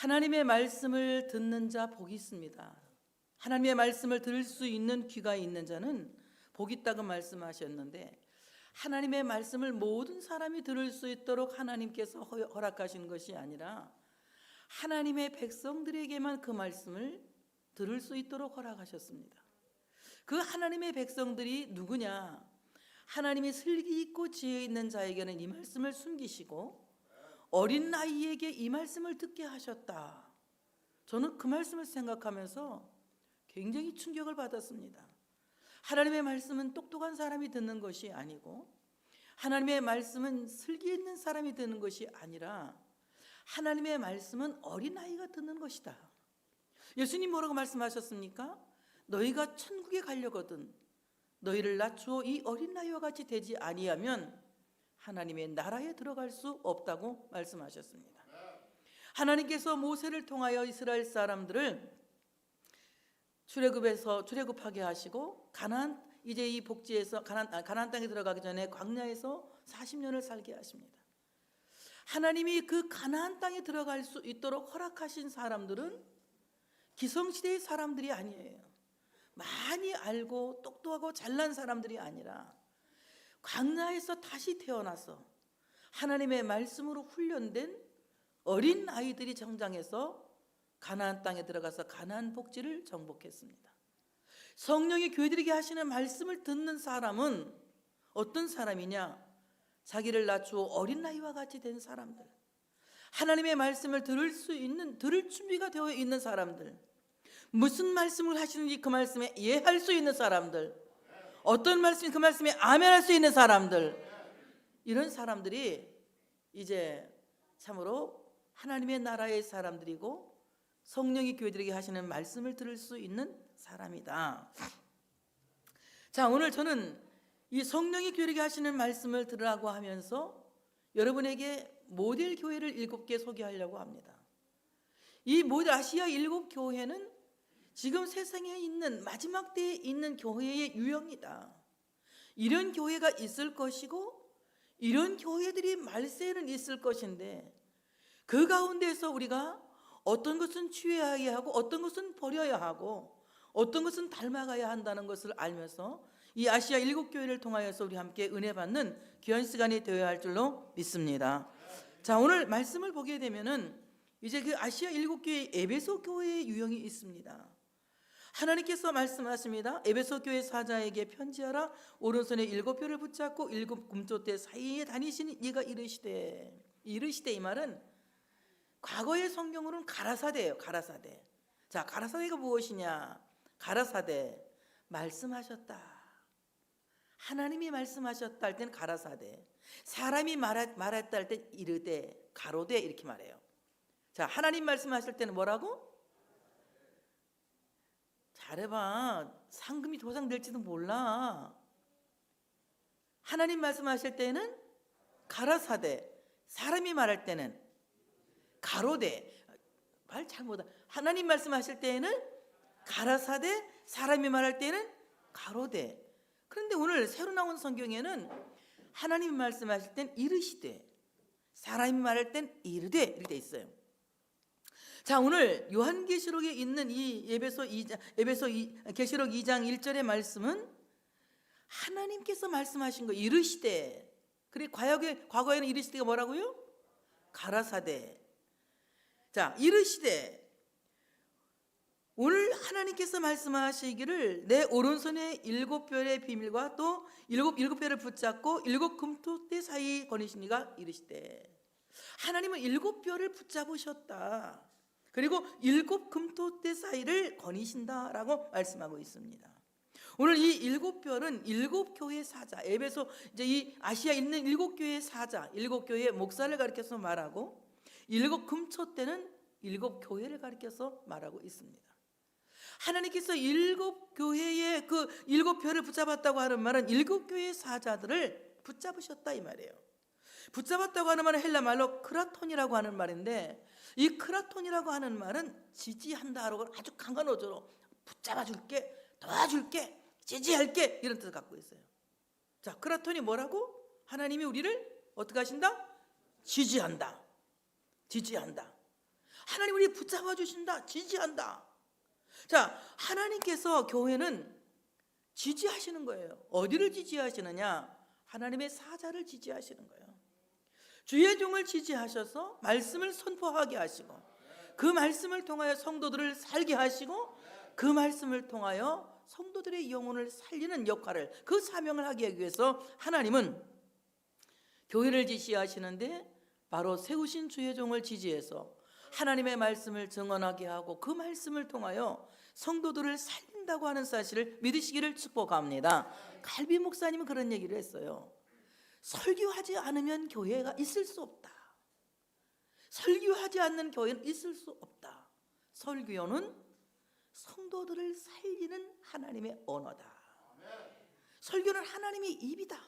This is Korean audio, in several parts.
하나님의 말씀을 듣는 자 복이 있습니다. 하나님의 말씀을 들을 수 있는 귀가 있는 자는 복이 있다고 말씀하셨는데, 하나님의 말씀을 모든 사람이 들을 수 있도록 하나님께서 허락하신 것이 아니라 하나님의 백성들에게만 그 말씀을 들을 수 있도록 허락하셨습니다. 그 하나님의 백성들이 누구냐? 하나님이 슬기 있고 지혜 있는 자에게는 이 말씀을 숨기시고 어린 나이에게 이 말씀을 듣게 하셨다. 저는 그 말씀을 생각하면서 굉장히 충격을 받았습니다. 하나님의 말씀은 똑똑한 사람이 듣는 것이 아니고, 하나님의 말씀은 슬기 있는 사람이 듣는 것이 아니라 하나님의 말씀은 어린아이가 듣는 것이다. 예수님 뭐라고 말씀하셨습니까? 너희가 천국에 가려거든 너희를 낮추어 이 어린아이와 같이 되지 아니하면 하나님의 나라에 들어갈 수 없다고 말씀하셨습니다. 하나님께서 모세를 통하여 이스라엘 사람들을 출애굽하게 하시고 가나안, 이제 이 복지에서 가나안 땅에 들어가기 전에 광야에서 40년을 살게 하십니다. 하나님이 그 가나안 땅에 들어갈 수 있도록 허락하신 사람들은 기성시대의 사람들이 아니에요. 많이 알고 똑똑하고 잘난 사람들이 아니라 광야에서 다시 태어나서 하나님의 말씀으로 훈련된 어린 아이들이 성장해서 가나안 땅에 들어가서 가나안 복지를 정복했습니다. 성령이 교회들에게 하시는 말씀을 듣는 사람은 어떤 사람이냐? 자기를 낮추어 어린 아이와 같이 된 사람들, 하나님의 말씀을 들을 준비가 되어 있는 사람들, 무슨 말씀을 하시는지 그 말씀에 이해할 수 있는 사람들, 어떤 말씀이 그 말씀에 아멘할 수 있는 사람들, 이런 사람들이 이제 참으로 하나님의 나라의 사람들이고 성령이 교회들에게 하시는 말씀을 들을 수 있는 사람이다. 자, 오늘 저는 이 성령이 교회에게 하시는 말씀을 들으라고 하면서 여러분에게 모델 교회를 7개 소개하려고 합니다. 이 모델 아시아 7교회는 지금 세상에 있는 마지막 때에 있는 교회의 유형이다. 이런 교회가 있을 것이고 이런 교회들이 말세에는 있을 것인데, 그 가운데서 우리가 어떤 것은 취해야 하고 어떤 것은 버려야 하고 어떤 것은 닮아가야 한다는 것을 알면서 이 아시아 7교회를 통하여서 우리 함께 은혜 받는 귀한 시간이 되어야 할 줄로 믿습니다. 자, 오늘 말씀을 보게 되면은 이제 그 아시아 7교회 에베소 교회의 유형이 있습니다. 하나님께서 말씀하십니다. 에베소 교회 사자에게 편지하라. 오른손에 7뼈를 붙잡고 7 금토대 사이에 다니시는 이가 이르시되 이 말은 과거의 성경으로는 가라사대예요. 가라사대. 자, 가라사대가 무엇이냐? 가라사대, 말씀하셨다. 하나님이 말씀하셨다 할 때는 가라사대, 사람이 말했다 할 때 이르되, 가로되 이렇게 말해요. 자, 하나님 말씀하실 때는 뭐라고? 잘해봐. 상금이 도장될지도 몰라. 하나님 말씀하실 때는 가라사대, 사람이 말할 때는 가로대. 말 잘못하. 하나님 말씀하실 때에는 가라사대, 사람이 말할 때는 가로대. 그런데 오늘 새로 나온 성경에는 하나님이 말씀하실 땐 이르시되, 사람이 말할 땐 이르되 이렇게 돼 있어요. 자, 오늘 요한계시록에 있는 이 계시록 2장 1절의 말씀은 하나님께서 말씀하신 거 이르시되, 그래 과거에는 이르시되가 뭐라고요? 가라사대. 자, 이르시되, 오늘 하나님께서 말씀하시기를 내 오른손에 7별의 비밀과 또 7별을 붙잡고 7 금토대 사이 거니신 이가 이르시되, 하나님은 7별을 붙잡으셨다. 그리고 7 금토대 사이를 거니신다라고 말씀하고 있습니다. 오늘 이 7별은 7교회 사자, 에베소 이제 이 아시아에 있는 7교회 사자, 7교회 목사를 가리켜서 말하고 7 금토대는 7교회를 가리켜서 말하고 있습니다. 하나님께서 7교회의 그 7별을 붙잡았다고 하는 말은 7교회의 사자들을 붙잡으셨다 이 말이에요. 붙잡았다고 하는 말은 헬라 말로 크라톤이라고 하는 말인데, 이 크라톤이라고 하는 말은 지지한다라고 아주 강한 어조로 붙잡아줄게, 도와줄게, 지지할게 이런 뜻을 갖고 있어요. 자, 크라톤이 뭐라고? 하나님이 우리를 어떻게 하신다? 지지한다. 지지한다. 하나님 우리 붙잡아 주신다. 지지한다. 자, 하나님께서 교회는 지지하시는 거예요. 어디를 지지하시느냐? 하나님의 사자를 지지하시는 거예요. 주의 종을 지지하셔서 말씀을 선포하게 하시고, 그 말씀을 통하여 성도들을 살게 하시고, 그 말씀을 통하여 성도들의 영혼을 살리는 역할을, 그 사명을 하기 위해서 하나님은 교회를 지시하시는데, 바로 세우신 주의 종을 지지해서 하나님의 말씀을 증언하게 하고 그 말씀을 통하여 성도들을 살린다고 하는 사실을 믿으시기를 축복합니다. 갈비 목사님은 그런 얘기를 했어요. 설교하지 않으면 교회가 있을 수 없다. 설교하지 않는 교회는 있을 수 없다. 설교는 성도들을 살리는 하나님의 언어다. 설교는 하나님의 입이다.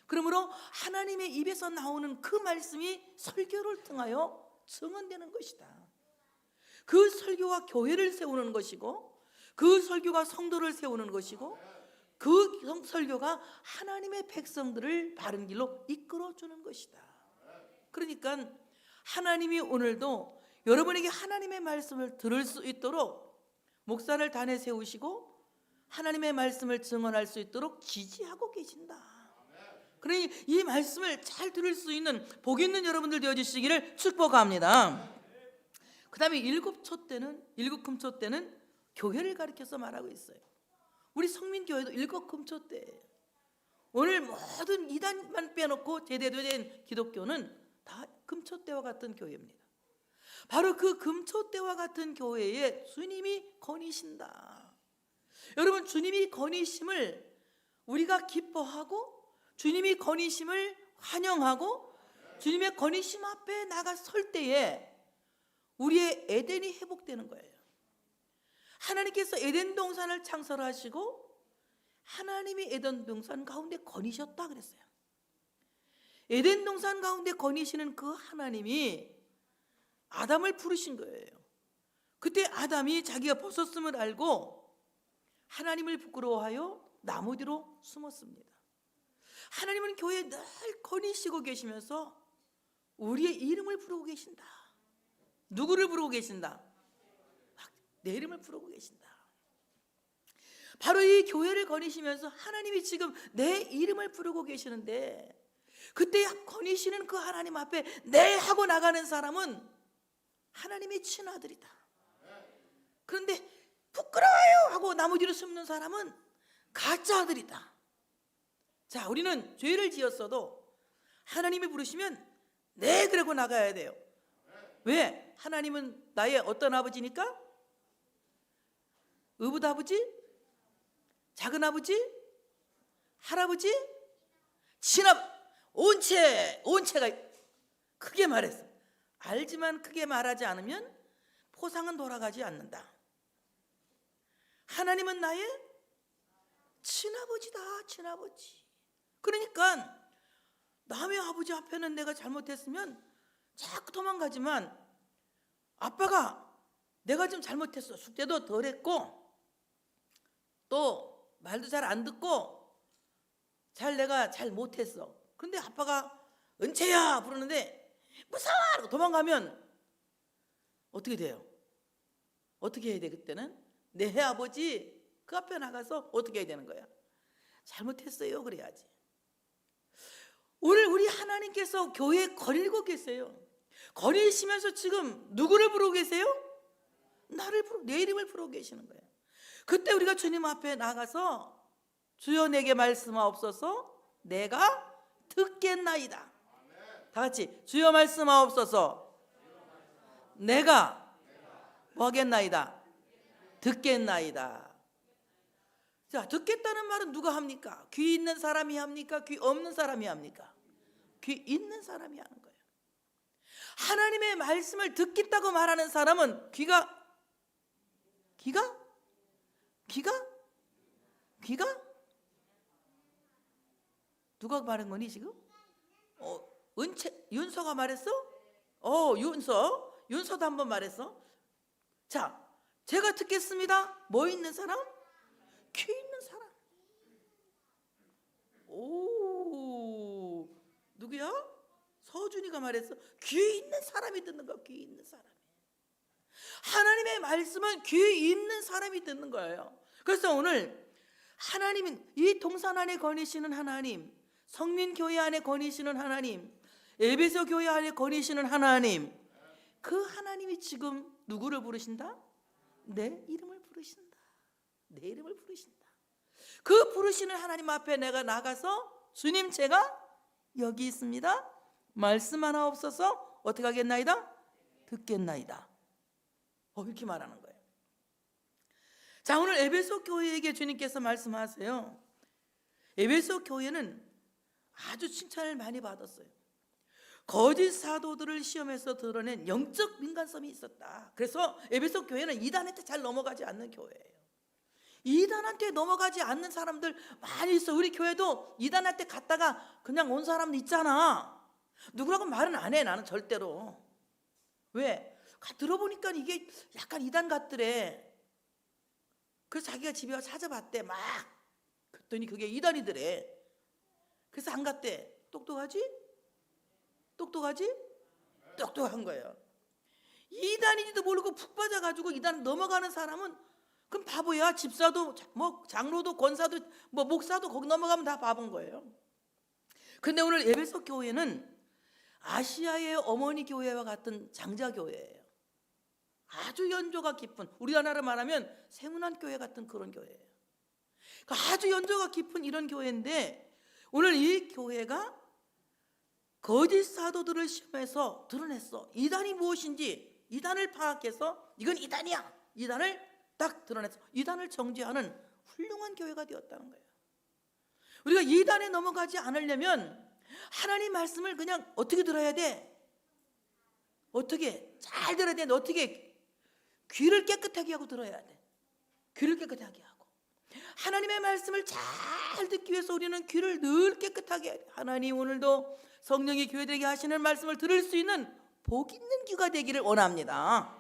그러므로 하나님의 입에서 나오는 그 말씀이 설교를 통하여 증언되는 것이다. 그 설교가 교회를 세우는 것이고, 그 설교가 성도를 세우는 것이고, 그 설교가 하나님의 백성들을 바른 길로 이끌어주는 것이다. 그러니까 하나님이 오늘도 여러분에게 하나님의 말씀을 들을 수 있도록 목사를 단에 세우시고 하나님의 말씀을 증언할 수 있도록 지지하고 계신다. 그러니 이 말씀을 잘 들을 수 있는 복 있는 여러분들 되어주시기를 축복합니다. 그 다음에 일곱 금초 때는 교회를 가리켜서 말하고 있어요. 우리 성민교회도 일곱 금초 때예요. 오늘 모든 이단만 빼놓고 제대로 된 기독교는 다 금초 때와 같은 교회입니다. 바로 그 금초 때와 같은 교회에 주님이 거니신다. 여러분, 주님이 거니심을 우리가 기뻐하고, 주님이 거니심을 환영하고, 주님의 거니심 앞에 나가 설 때에 우리의 에덴이 회복되는 거예요. 하나님께서 에덴 동산을 창설하시고 하나님이 에덴 동산 가운데 거니셨다 그랬어요. 에덴 동산 가운데 거니시는 그 하나님이 아담을 부르신 거예요. 그때 아담이 자기가 벗었음을 알고 하나님을 부끄러워하여 나무 뒤로 숨었습니다. 하나님은 교회에 늘 거니시고 계시면서 우리의 이름을 부르고 계신다. 누구를 부르고 계신다? 내 이름을 부르고 계신다. 바로 이 교회를 거니시면서 하나님이 지금 내 이름을 부르고 계시는데, 그때 거니시는 그 하나님 앞에 네 하고 나가는 사람은 하나님의 친아들이다. 그런데 부끄러워요 하고 나무 뒤로 숨는 사람은 가짜 아들이다. 자, 우리는 죄를 지었어도 하나님이 부르시면 네 그러고 나가야 돼요. 왜? 하나님은 나의 어떤 아버지니까? 의붓 아버지? 작은 아버지? 할아버지? 온체가 크게 말했어. 알지만 크게 말하지 않으면 포상은 돌아가지 않는다. 하나님은 나의 친아버지다. 친아버지. 그러니까 남의 아버지 앞에는 내가 잘못했으면 자꾸 도망가지만, 아빠가 내가 좀 잘못했어, 숙제도 덜 했고 또 말도 잘 안 듣고 내가 잘 못했어. 그런데 아빠가 은채야 부르는데 무서워 하고 도망가면 어떻게 돼요? 어떻게 해야 돼? 그때는 내 아버지 그 앞에 나가서 어떻게 해야 되는 거야? 잘못했어요 그래야지. 오늘 우리 하나님께서 교회에 거닐고 계세요. 거니시면서 지금 누구를 부르고 계세요? 내 이름을 부르고 계시는 거예요. 그때 우리가 주님 앞에 나가서 주여 내게 말씀하옵소서 내가 듣겠나이다. 다 같이 주여 말씀하옵소서 내가 뭐 하겠나이다? 듣겠나이다. 자, 듣겠다는 말은 누가 합니까? 귀 있는 사람이 합니까? 귀 없는 사람이 합니까? 귀 있는 사람이 하는 거예요. 하나님의 말씀을 듣겠다고 말하는 사람은 귀가 누가 말한 거니 지금? 윤서가 말했어? 윤서도 한번 말했어. 자, 제가 듣겠습니다. 뭐 있는 사람? 귀 있는 사람. 누구야? 서준이가 말했어. 귀 있는 사람이 듣는 거. 귀 있는 사람이. 하나님의 말씀은 귀 있는 사람이 듣는 거예요. 그래서 오늘 하나님은 이 동산 안에 거니시는 하나님, 성민교회 안에 거니시는 하나님, 에베소 교회 안에 거니시는 하나님, 그 하나님이 지금 누구를 부르신다? 내 이름을 부르신다. 내 이름을 부르신다. 그 부르시는 하나님 앞에 내가 나가서 주님 제가 여기 있습니다. 말씀 하나 없어서 어떻게 하겠나이다? 듣겠나이다. 이렇게 말하는 거예요. 자, 오늘 에베소 교회에게 주님께서 말씀하세요. 에베소 교회는 아주 칭찬을 많이 받았어요. 거짓 사도들을 시험해서 드러낸 영적 민감성이 있었다. 그래서 에베소 교회는 이단한테 잘 넘어가지 않는 교회예요. 이단한테 넘어가지 않는 사람들 많이 있어. 우리 교회도 이단한테 갔다가 그냥 온 사람도 있잖아. 누구라고 말은 안 해. 나는 절대로. 왜? 들어보니까 이게 약간 이단 같더래. 그래서 자기가 집에 와서 찾아봤대. 막 그랬더니 그게 이단이더래. 그래서 안 갔대. 똑똑하지? 똑똑하지? 똑똑한 거예요. 이단인지도 모르고 푹 빠져가지고 이단 넘어가는 사람은 그럼 바보야. 집사도 뭐 장로도 권사도 뭐 목사도 거기 넘어가면 다 바본 거예요. 근데 오늘 에베소 교회는 아시아의 어머니 교회와 같은 장자 교회예요. 아주 연조가 깊은, 우리나라로 말하면 세문안 교회 같은 그런 교회예요. 아주 연조가 깊은 이런 교회인데 오늘 이 교회가 거짓 사도들을 시험해서 드러냈어. 이단이 무엇인지 이단을 파악해서 이건 이단이야. 이단을 딱 드러냈어. 이단을 정죄하는 훌륭한 교회가 되었다는 거예요. 우리가 이단에 넘어가지 않으려면 하나님 말씀을 그냥 어떻게 들어야 돼? 어떻게? 잘 들어야 돼. 어떻게? 귀를 깨끗하게 하고 들어야 돼. 귀를 깨끗하게 하고. 하나님의 말씀을 잘 듣기 위해서 우리는 귀를 늘 깨끗하게 해야 돼. 하나님 오늘도 성령이 교회들에게 하시는 말씀을 들을 수 있는 복 있는 귀가 되기를 원합니다.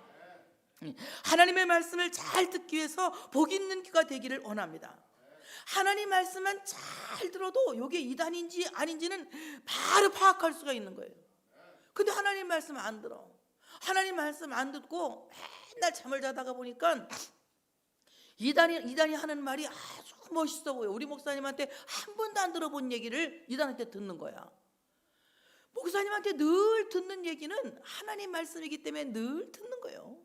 하나님의 말씀을 잘 듣기 위해서 복 있는 귀가 되기를 원합니다. 하나님 말씀만 잘 들어도 이게 이단인지 아닌지는 바로 파악할 수가 있는 거예요. 근데 하나님 말씀 안 들어. 하나님 말씀 안 듣고 맨날 잠을 자다가 보니까 이단이 하는 말이 아주 멋있어 보여. 우리 목사님한테 한 번도 안 들어본 얘기를 이단한테 듣는 거야. 목사님한테 늘 듣는 얘기는 하나님 말씀이기 때문에 늘 듣는 거예요.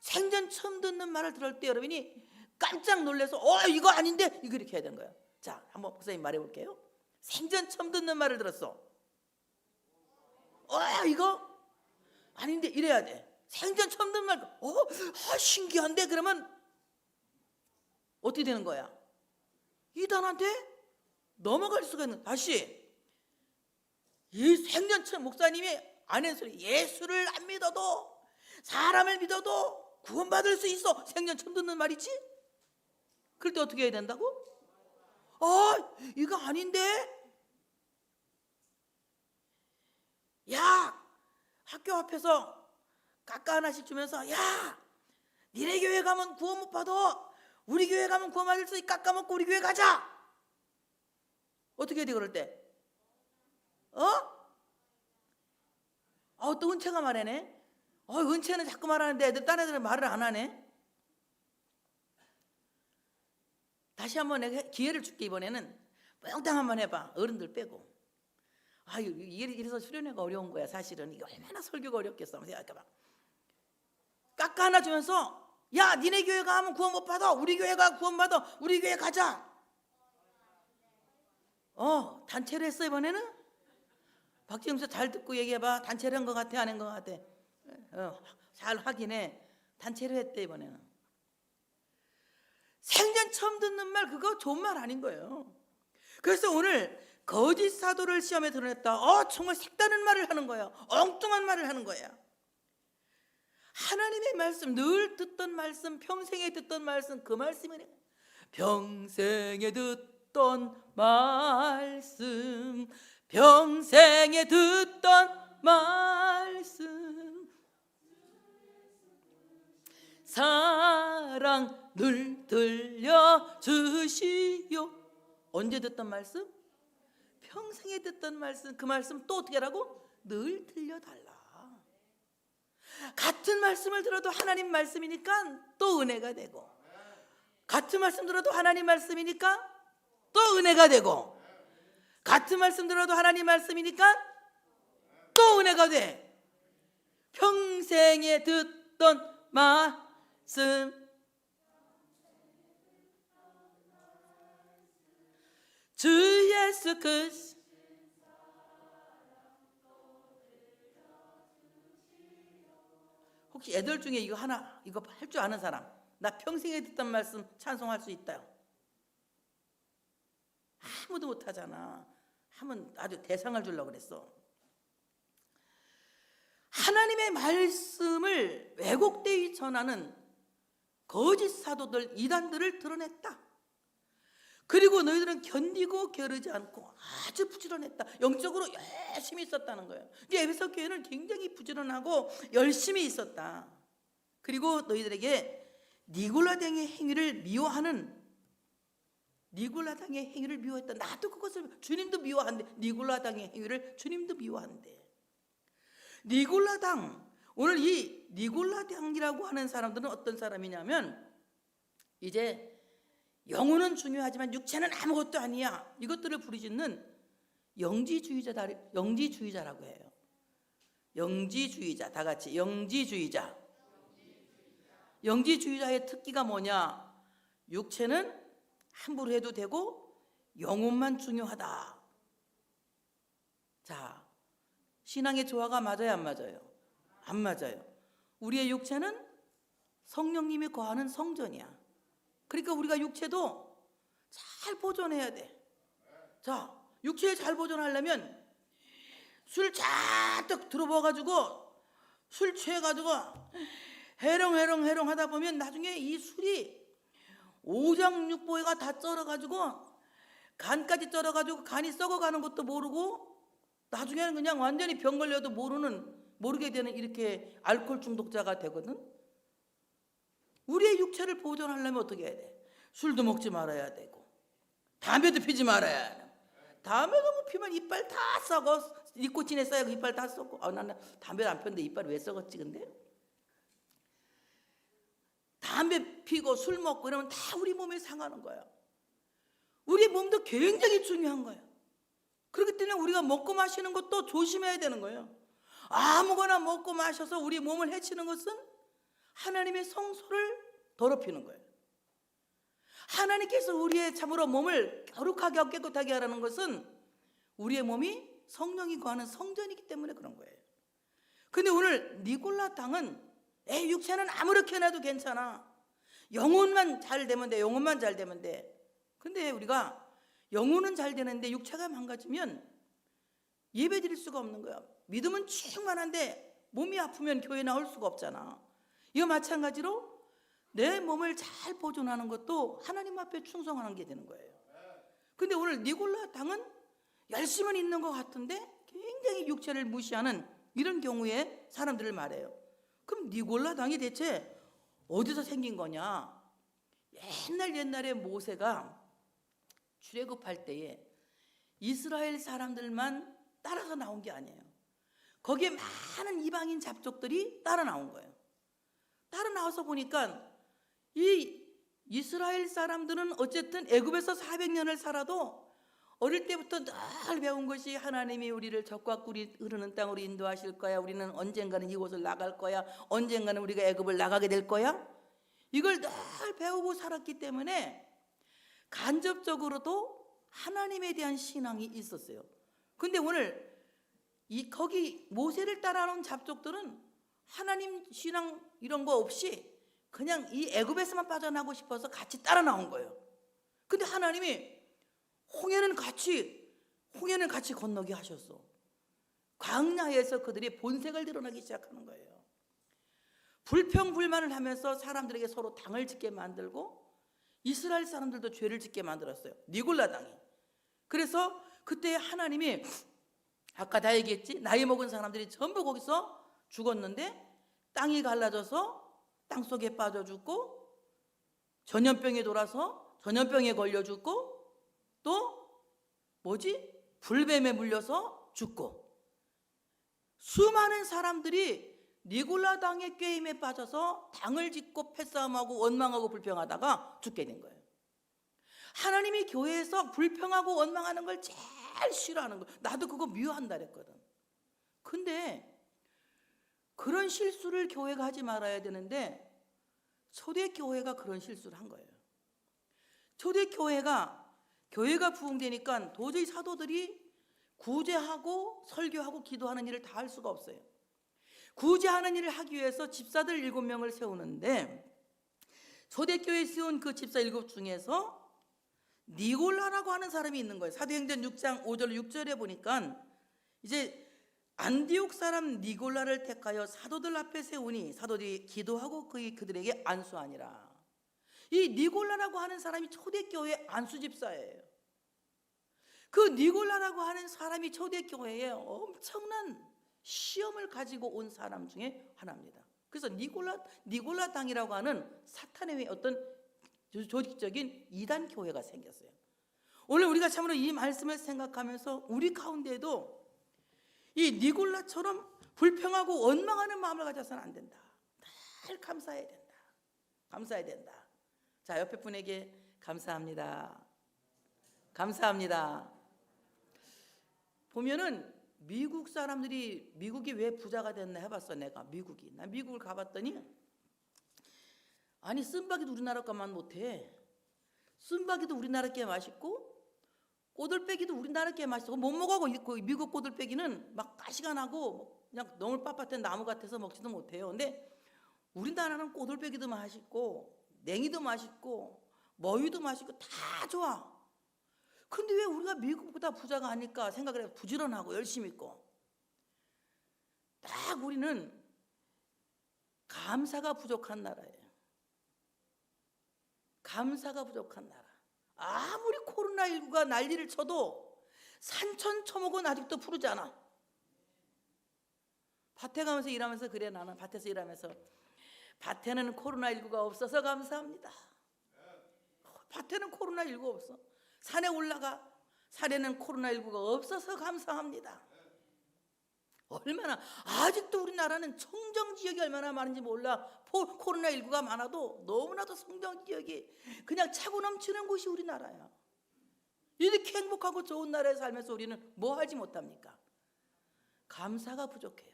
생전 처음 듣는 말을 들을 때 여러분이 깜짝 놀라서 이거 아닌데 이거 이렇게 해야 되는 거야. 자, 한번 목사님 말해볼게요. 생전 처음 듣는 말을 들었어. 이거 아닌데 이래야 돼. 생전 처음 듣는 말 신기한데 그러면 어떻게 되는 거야? 이단한테 넘어갈 수가 있는. 다시 이 생전 처음 목사님이 안 하는 소리. 예수를 안 믿어도 사람을 믿어도 구원받을 수 있어. 생전 처음 듣는 말이지. 그럴 때 어떻게 해야 된다고? 이거 아닌데? 야, 학교 앞에서 깎아 하나씩 주면서 야, 니네 교회 가면 구원 못 받아. 우리 교회 가면 구원 받을 수 있어. 깎아 먹고 우리 교회 가자. 어떻게 해야 돼 그럴 때? 또 은채가 말하네. 은채는 자꾸 말하는데 애들 딴 애들은 말을 안 하네. 다시 한번 내가 기회를 줄게. 이번에는 뻥땅 한번 해봐. 어른들 빼고. 이래서 수련회가 어려운 거야. 사실은 이게 얼마나 설교가 어렵겠어. 생각해봐. 깎아 하나 주면서 야, 니네 교회 가면 구원 못 받아. 우리 교회 가 구원 받아. 우리 교회 가자. 단체로 했어 이번에는? 박지영수 잘 듣고 얘기해봐. 단체로 한 것 같아 안 한 것 같아? 잘 확인해. 단체로 했대 이번에는. 생전 처음 듣는 말 그거 좋은 말 아닌 거예요. 그래서 오늘 거짓 사도를 시험에 드러냈다. 정말 색다른 말을 하는 거야. 엉뚱한 말을 하는 거야. 하나님의 말씀, 늘 듣던 말씀, 평생에 듣던 말씀, 그 말씀이네. 평생에 듣던 말씀, 평생에 듣던 말씀, 사랑 늘 들려주시오. 언제 듣던 말씀? 평생에 듣던 말씀. 그 말씀 또 어떻게 하라고? 늘 들려달라. 같은 같은 말씀을 들어도 하나님 말씀이니까 또 은혜가 되고, 같은 말씀 들어도 하나님 말씀이니까 또 은혜가 되고, 같은 말씀 들어도 하나님 말씀이니까 또 은혜가 돼. 평생에 듣던 말씀, 주 예수 그리스도. 혹시 애들 중에 이거 할 줄 아는 사람? 나 평생에 듣던 말씀 찬송할 수 있다. 아무도 못하잖아. 하면 아주 대상을 주려고 그랬어. 하나님의 말씀을 왜곡되이 전하는 거짓 사도들, 이단들을 드러냈다. 그리고 너희들은 견디고 게으르지 않고 아주 부지런했다. 영적으로 열심히 있었다는 거예요. 에베소 교회는 굉장히 부지런하고 열심히 있었다. 그리고 너희들에게 니골라당의 행위를 미워하는, 니골라당의 행위를 미워했다. 나도 그것을 주님도 미워한대. 니골라당의 행위를 주님도 미워한대. 니골라당, 오늘 이 니골라당이라고 하는 사람들은 어떤 사람이냐면, 이제 영혼은 중요하지만 육체는 아무것도 아니야, 이것들을 부르짖는 영지주의자라고 해요. 영지주의자, 다 같이 영지주의자. 영지주의자의 특기가 뭐냐? 육체는 함부로 해도 되고 영혼만 중요하다. 자, 신앙의 조화가 맞아요, 안 맞아요? 안 맞아요. 우리의 육체는 성령님이 거하는 성전이야. 그러니까 우리가 육체도 잘 보존해야 돼. 자, 육체 잘 보존하려면 술 잔뜩 들어부어가지고 술 취해가지고 해롱해롱 하다 보면 나중에 이 술이 오장육부가 다 쩔어가지고 간까지 쩔어가지고 간이 썩어가는 것도 모르고 나중에는 그냥 완전히 병 걸려도 모르게 되는, 이렇게 알코올 중독자가 되거든. 우리의 육체를 보존하려면 어떻게 해야 돼? 술도 먹지 말아야 되고, 담배도 피지 말아야 돼. 담배 너무 피면 이빨 다 썩어. 니코틴에 쌓여 이빨 다 썩고. 나는 담배를 안 폈는데 이빨이 왜 썩었지 근데? 담배 피고 술 먹고 이러면 다 우리 몸에 상하는 거야. 우리 몸도 굉장히 중요한 거야. 그렇기 때문에 우리가 먹고 마시는 것도 조심해야 되는 거예요. 아무거나 먹고 마셔서 우리 몸을 해치는 것은 하나님의 성소를 더럽히는 거예요. 하나님께서 우리의 참으로 몸을 거룩하게 하고 깨끗하게 하라는 것은 우리의 몸이 성령이 거하는 성전이기 때문에 그런 거예요. 근데 오늘 니골라당은 육체는 아무렇게 해놔도 괜찮아. 영혼만 잘 되면 돼. 영혼만 잘 되면 돼. 근데 우리가 영혼은 잘 되는데 육체가 망가지면 예배 드릴 수가 없는 거야. 믿음은 충만한데 몸이 아프면 교회 나올 수가 없잖아. 이거 마찬가지로 내 몸을 잘 보존하는 것도 하나님 앞에 충성하는 게 되는 거예요. 근데 오늘 니골라당은 열심은 있는 것 같은데 굉장히 육체를 무시하는 이런 경우에 사람들을 말해요. 그럼 니골라당이 대체 어디서 생긴 거냐? 옛날에 모세가 출애굽할 때에 이스라엘 사람들만 따라서 나온 게 아니에요. 거기에 많은 이방인 잡족들이 따라 나온 거예요. 따라 나와서 보니까 이 이스라엘 사람들은 어쨌든 애굽에서 400년을 살아도 어릴 때부터 늘 배운 것이 하나님이 우리를 적과 꿀이 흐르는 땅으로 인도하실 거야. 우리는 언젠가는 이곳을 나갈 거야. 언젠가는 우리가 애굽을 나가게 될 거야. 이걸 늘 배우고 살았기 때문에 간접적으로도 하나님에 대한 신앙이 있었어요. 근데 오늘 거기 모세를 따라오는 잡족들은 하나님 신앙 이런 거 없이 그냥 이 애굽에서만 빠져나가고 싶어서 같이 따라 나온 거예요. 근데 하나님이 홍해는 같이 건너게 하셨어. 광야에서 그들이 본색을 드러나기 시작하는 거예요. 불평불만을 하면서 사람들에게 서로 당을 짓게 만들고 이스라엘 사람들도 죄를 짓게 만들었어요. 니골라당이. 그래서 그때 하나님이 아까 다 얘기했지, 나이 먹은 사람들이 전부 거기서 죽었는데 땅이 갈라져서 땅속에 빠져 죽고 전염병에 돌아서 전염병에 걸려 죽고 또 불뱀에 물려서 죽고 수많은 사람들이 니골라 당의 꾀임에 빠져서 당을 짓고 패싸움하고 원망하고 불평하다가 죽게 된 거예요. 하나님이 교회에서 불평하고 원망하는 걸 제일 싫어하는 거예요. 나도 그거 미워한다 그랬거든. 근데 그런 실수를 교회가 하지 말아야 되는데 초대교회가 그런 실수를 한 거예요. 초대교회가 부흥되니까 도저히 사도들이 구제하고 설교하고 기도하는 일을 다 할 수가 없어요. 구제하는 일을 하기 위해서 집사들 7명을 세우는데 초대교회에 세운 그 집사 7 중에서 니골라라고 하는 사람이 있는 거예요. 사도행전 6장 5절 6절에 보니까 이제 안디옥 사람 니골라를 택하여 사도들 앞에 세우니 사도들이 기도하고 그들에게 안수하니라. 이 니골라라고 하는 사람이 초대교회 안수집사예요. 그 니골라라고 하는 사람이 초대교회에 엄청난 시험을 가지고 온 사람 중에 하나입니다. 그래서 니골라 당이라고 하는 사탄의 어떤 조직적인 이단 교회가 생겼어요. 오늘 우리가 참으로 이 말씀을 생각하면서 우리 가운데에도 이 니골라처럼 불평하고 원망하는 마음을 가져서는 안 된다. 늘 감사해야 된다. 감사해야 된다. 자, 옆에 분에게 감사합니다. 감사합니다. 보면은 미국 사람들이 미국이 왜 부자가 됐나 해봤어. 내가 난 미국을 가봤더니 아니 쓴바기도 우리나라 것만 못해. 쓴바기도 우리나라 게 맛있고 꼬들빼기도 우리나라 게 맛있고 못 먹어고 미국 꼬들빼기는 막 가시가 나고 그냥 너무 빳빳한 나무 같아서 먹지도 못해요. 근데 우리나라는 꼬들빼기도 맛있고 냉이도 맛있고 머위도 맛있고 다 좋아. 근데 왜 우리가 미국보다 부자가 아닐까 생각을 해요. 부지런하고 열심히 있고. 딱 우리는 감사가 부족한 나라예요. 감사가 부족한 나라. 아무리 코로나19가 난리를 쳐도 산천초목은 아직도 푸르지 않아. 밭에 가면서 일하면서 그래. 나는 밭에서 일하면서 밭에는 코로나19가 없어서 감사합니다. 밭에는 코로나19 없어. 산에 올라가. 산에는 코로나19가 없어서 감사합니다. 얼마나 아직도 우리나라는 청정지역이 얼마나 많은지 몰라. 코로나19가 많아도 너무나도 청정지역이 그냥 차고 넘치는 곳이 우리나라야. 이렇게 행복하고 좋은 나라에 살면서 우리는 뭐 하지 못합니까? 감사가 부족해요.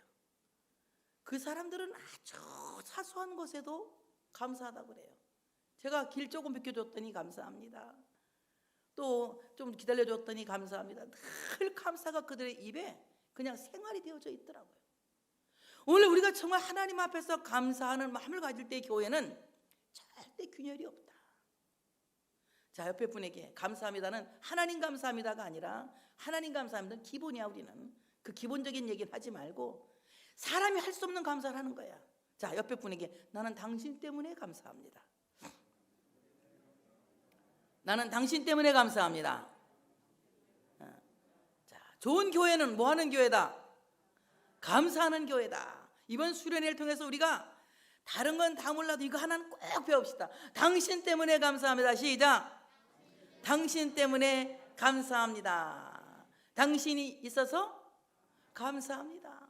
그 사람들은 아주 사소한 것에도 감사하다고 그래요. 제가 길 조금 비켜줬더니 감사합니다. 또 좀 기다려줬더니 감사합니다. 늘 감사가 그들의 입에 그냥 생활이 되어져 있더라고요. 오늘 우리가 정말 하나님 앞에서 감사하는 마음을 가질 때 교회는 절대 균열이 없다. 자, 옆에 분에게 감사합니다는 하나님 감사합니다가 아니라 하나님 감사합니다는 기본이야. 우리는 그 기본적인 얘기를 하지 말고 사람이 할 수 없는 감사를 하는 거야. 자, 옆에 분에게 나는 당신 때문에 감사합니다. 나는 당신 때문에 감사합니다. 자, 좋은 교회는 뭐 하는 교회다? 감사하는 교회다. 이번 수련회를 통해서 우리가 다른 건 다 몰라도 이거 하나는 꼭 배웁시다. 당신 때문에 감사합니다. 시작. 당신 때문에 감사합니다. 당신이 있어서 감사합니다.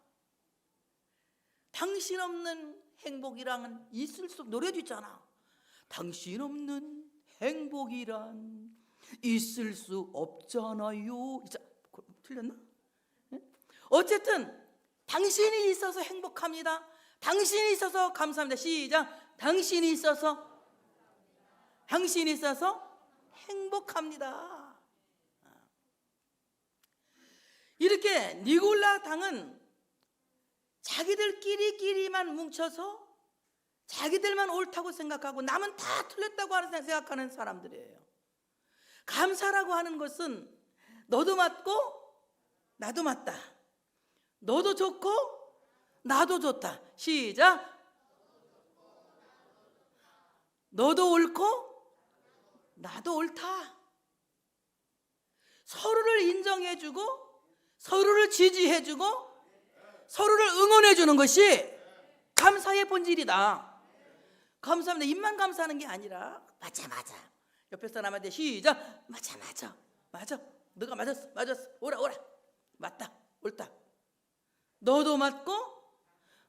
당신 없는 행복이랑은 있을 수 없는 노래도 있잖아. 당신 없는 행복이란 있을 수 없잖아요. 틀렸나? 어쨌든 당신이 있어서 행복합니다. 당신이 있어서 감사합니다. 시작. 당신이 있어서 행복합니다. 이렇게 니골라 당은 자기들끼리만 뭉쳐서 자기들만 옳다고 생각하고 남은 다 틀렸다고 생각하는 사람들이에요. 감사라고 하는 것은 너도 맞고 나도 맞다. 너도 좋고 나도 좋다. 시작. 너도 옳고 나도 옳다. 서로를 인정해주고 서로를 지지해주고 서로를 응원해주는 것이 감사의 본질이다. 감사합니다. 입만 감사하는 게 아니라 맞아. 옆에 사람한테 시작. 맞아. 너가 맞았어. 오라. 맞다. 옳다. 너도 맞고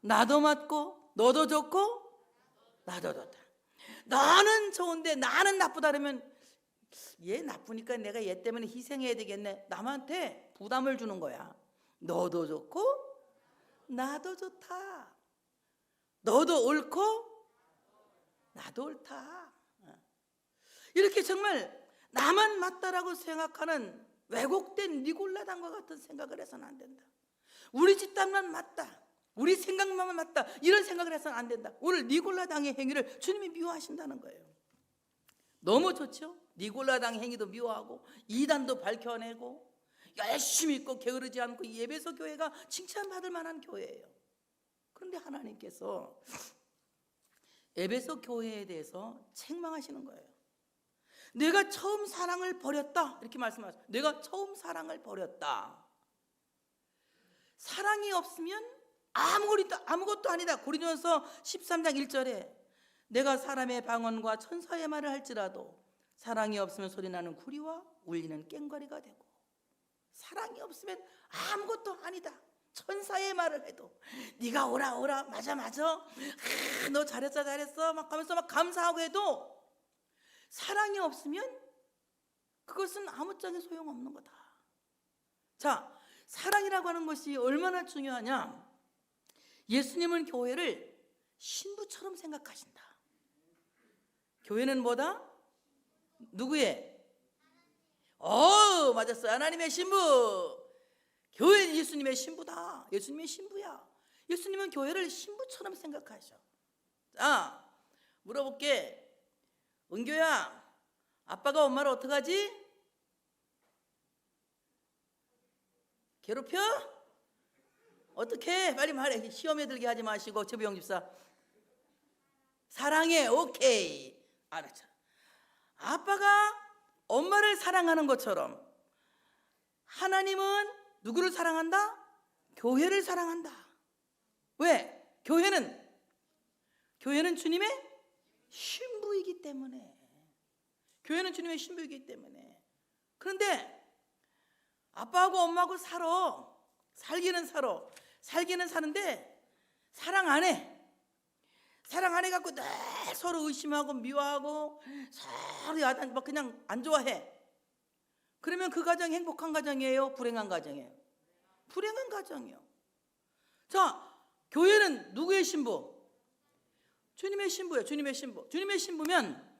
나도 맞고 너도 좋고 나도 좋다. 너는 좋은데 나는 나쁘다 그러면 얘 나쁘니까 내가 얘 때문에 희생해야 되겠네. 남한테 부담을 주는 거야. 너도 좋고 나도 좋다. 너도 옳고 나도 옳다. 이렇게 정말 나만 맞다라고 생각하는 왜곡된 니골라당과 같은 생각을 해서는 안 된다. 우리 집단만 맞다, 우리 생각만 맞다, 이런 생각을 해서는 안 된다. 오늘 니골라당의 행위를 주님이 미워하신다는 거예요. 너무 좋죠? 니골라당 행위도 미워하고 이단도 밝혀내고 열심히 있고 게으르지 않고 에베소 교회가 칭찬받을 만한 교회예요. 그런데 하나님께서 에베소 교회에 대해서 책망하시는 거예요. 내가 처음 사랑을 버렸다, 이렇게 말씀하셨어요. 내가 처음 사랑을 버렸다. 사랑이 없으면 아무것도 아니다. 고린도전서 13장 1절에 내가 사람의 방언과 천사의 말을 할지라도 사랑이 없으면 소리나는 구리와 울리는 꽹과리가 되고, 사랑이 없으면 아무것도 아니다. 천사의 말을 해도 네가 오라 맞아 너 잘했어 막 하면서 막 감사하고 해도 사랑이 없으면 그것은 아무짝에 소용없는 거다. 자, 사랑이라고 하는 것이 얼마나 중요하냐. 예수님은 교회를 신부처럼 생각하신다. 교회는 뭐다? 누구의? 맞았어요. 하나님의 신부. 교회는 예수님의 신부다. 예수님의 신부야. 예수님은 교회를 신부처럼 생각하셔. 자, 물어볼게. 은교야, 아빠가 엄마를 어떡하지? 괴롭혀? 어떻게? 빨리 말해. 시험에 들게 하지 마시고. 최부영 집사. 사랑해. 오케이. 알았죠. 아빠가 엄마를 사랑하는 것처럼 하나님은 누구를 사랑한다? 교회를 사랑한다. 왜? 교회는 주님의 신부이기 때문에. 교회는 주님의 신부이기 때문에. 그런데 아빠하고 엄마하고 살기는 사는데 사랑 안 해. 사랑 안 해갖고 늘 서로 의심하고 미워하고 서로 막 그냥 안 좋아해. 그러면 그 가정이 행복한 가정이에요? 불행한 가정이에요? 불행한 가정이요. 자, 교회는 누구의 신부? 주님의 신부예요. 주님의 신부. 주님의 신부면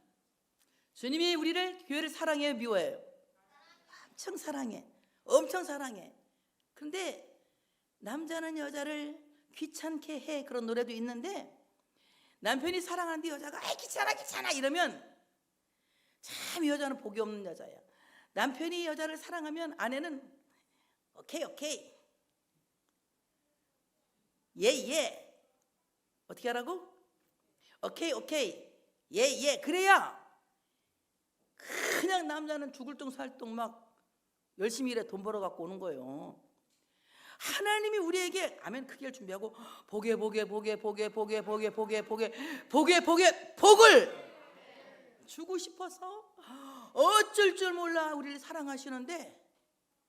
주님이 우리를, 교회를 사랑해요, 미워해요? 엄청 사랑해. 엄청 사랑해. 그런데 남자는 여자를 귀찮게 해, 그런 노래도 있는데, 남편이 사랑하는데 여자가 귀찮아 이러면 참 이 여자는 복이 없는 여자야. 남편이 여자를 사랑하면 아내는 오케이 예 어떻게 하라고? 오케이 예 그래야 그냥 남자는 죽을 똥 살 똥 막 열심히 일해 돈 벌어 갖고 오는 거예요. 하나님이 우리에게 아멘 크기를 준비하고 복을 주고 싶어서 어쩔 줄 몰라 우리를 사랑하시는데,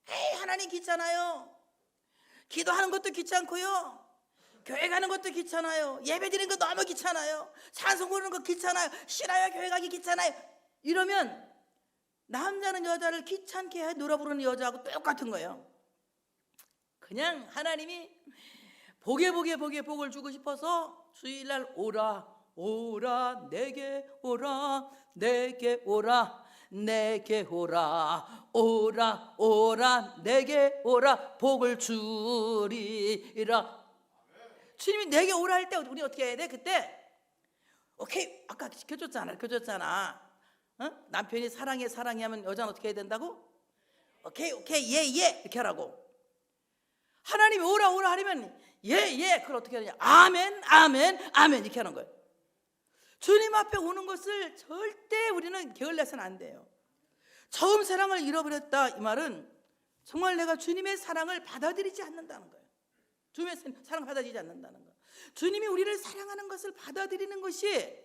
에이 하나님 귀찮아요. 기도하는 것도 귀찮고요, 교회 가는 것도 귀찮아요, 예배 드리는 거 너무 귀찮아요, 찬송 부르는 거 귀찮아요, 싫어요, 교회 가기 귀찮아요. 이러면 남자는 여자를 귀찮게 해 노래 부르는 여자하고 똑같은 거예요. 그냥 하나님이 복을 주고 싶어서 주일날 오라 내게 오라 내게 오라 내게 오라 복을 주리라. 주님이 내게 오라 할 때 우리 어떻게 해야 돼? 그때 오케이, 아까 교줬잖아. 남편이 사랑해 하면 여자는 어떻게 해야 된다고? 오케이 예 이렇게 하라고. 하나님이 오라 하려면 예 그걸 어떻게 하느냐? 아멘 이렇게 하는 거예요. 주님 앞에 오는 것을 절대 우리는 게을러서는 안 돼요. 처음 사랑을 잃어버렸다, 이 말은 정말 내가 주님의 사랑을 받아들이지 않는다는 거예요. 주님의 사랑을 받아들이지 않는다는 거예요. 주님이 우리를 사랑하는 것을 받아들이는 것이,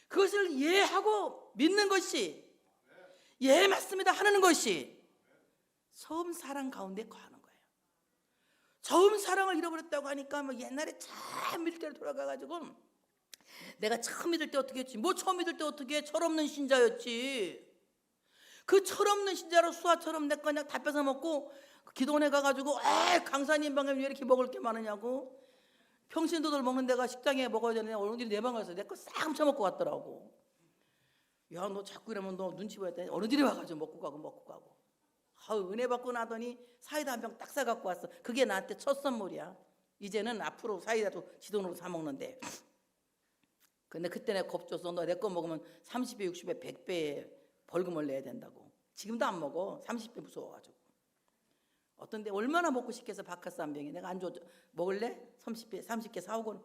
그것을 이해하고 믿는 것이, 예 맞습니다 하는 것이 처음 사랑 가운데 거하는 거예요. 처음 사랑을 잃어버렸다고 하니까 뭐 옛날에 참 믿을 때로 돌아가가지고 내가 처음 믿을 때 어떻게 했지? 뭐 처음 믿을 때 어떻게 해? 철없는 신자였지. 그 철없는 신자로 수아처럼 내 거 그냥 다 뺏어 먹고 기도원에 가가지고 강사님 방에 왜 이렇게 먹을 게 많으냐고. 평신도들 먹는 데가 식당에 먹어야 되는데 어른들이 내 방 가서 내 거 싹 훔쳐먹고 갔더라고. 야, 너 자꾸 이러면 너 눈치 봐야 돼. 어른들이 와가지고 먹고 가고. 은혜 받고 나더니 사이다 한 병 딱 사갖고 왔어. 그게 나한테 첫 선물이야. 이제는 앞으로 사이다도 지 돈으로 사 먹는데. 근데 그때 내가 겁줘서 너 내 거 먹으면 30배, 60배, 100배의 벌금을 내야 된다고. 지금도 안 먹어. 30배 무서워가지고. 어떤데 얼마나 먹고 싶겠어. 바카스 한 병에. 내가 안 줘. 먹을래? 30개 사오고는